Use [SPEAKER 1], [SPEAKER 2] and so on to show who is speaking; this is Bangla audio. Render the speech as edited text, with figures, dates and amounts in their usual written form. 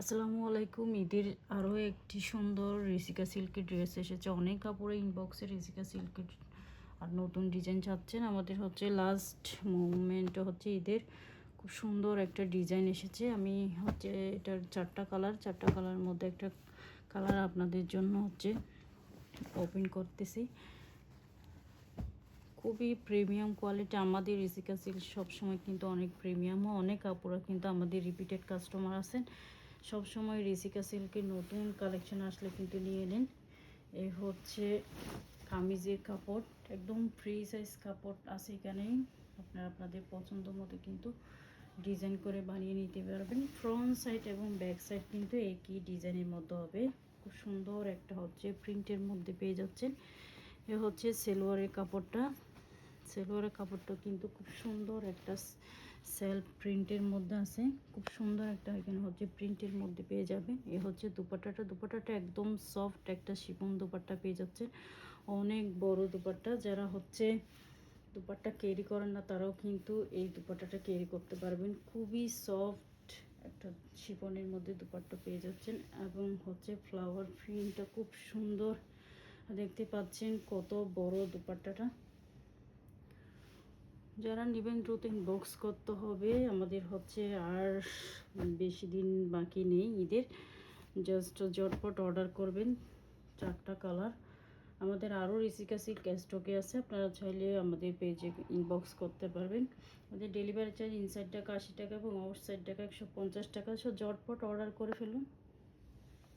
[SPEAKER 1] আসসালামু আলাইকুম। ঈদের আরও একটি সুন্দর রিসিকা সিল্কের ড্রেস এসেছে। অনেক কাপড়ে ইনবক্সে রিসিকা সিল্কের আর নতুন ডিজাইন চাচ্ছেন। আমাদের হচ্ছে লাস্ট মুভমেন্টটা হচ্ছে ঈদের খুব সুন্দর একটা ডিজাইন এসেছে। আমি হচ্ছে এটার চারটা কালার মধ্যে একটা কালার আপনাদের জন্য হচ্ছে ওপেন করতেছি। খুবই প্রিমিয়াম কোয়ালিটি। আমাদের রিসিকা সিল্ক সবসময় কিন্তু অনেক প্রিমিয়াম ও অনেক কাপড় কিন্তু আমাদের রিপিটেড কাস্টমার আছেন। সবসময় রিসিকা সিল্কের নতুন কালেকশন আসলে কিন্তু নিয়ে নিন। এই হচ্ছে কামিজের কাপড়, একদম ফ্রি সাইজ কাপড় আছে এখানেই। আপনারা আপনাদের পছন্দ মতো কিন্তু ডিজাইন করে বানিয়ে নিতে পারবেন। ফ্রন্ট সাইড এবং ব্যাক সাইড কিন্তু একই ডিজাইনের মধ্যে হবে। খুব সুন্দর একটা হচ্ছে প্রিন্টের মধ্যে পেয়ে যাচ্ছেন। এ হচ্ছে সেলোয়ারের কাপড়টা কিন্তু খুব সুন্দর একটা সেলফ প্রিন্টের মধ্যে আছে। খুব সুন্দর একটা এখানে হচ্ছে প্রিন্টের মধ্যে পেয়ে যাবেন। এ হচ্ছে দুপাট্টাটা একদম সফট একটা শিফন দুপাট্টা পেয়ে যাচ্ছে। অনেক বড় দুপাট্টা। যারা হচ্ছে দুপাট্টা ক্যারি করেন না তারাও কিন্তু এই দুপাট্টাটা ক্যারি করতে পারবেন। খুবই সফট একটা শিফনের মধ্যে দুপাট্টা পেয়ে যাচ্ছেন এবং হচ্ছে ফ্লাওয়ার প্রিন্টটা খুব সুন্দর দেখতে পাচ্ছেন। কত বড় দুপাট্টাটা। যারা নেবেন দ্রুত ইনবক্স করতে হবে। আমাদের হচ্ছে আর বেশি দিন বাকি নেই ঈদের। জাস্ট ঝটপট অর্ডার করবেন। চারটা কালার আমাদের আরও রিসিকা সিল্ক স্টকে আছে। আপনারা চাইলে আমাদের পেজে ইনবক্স করতে পারবেন। আমাদের ডেলিভারি চার্জ ইনসাইড টাকা 80 টাকা এবং আউটসাইড টাকা 150 টাকা। সো ঝটপট অর্ডার করে ফেলুন।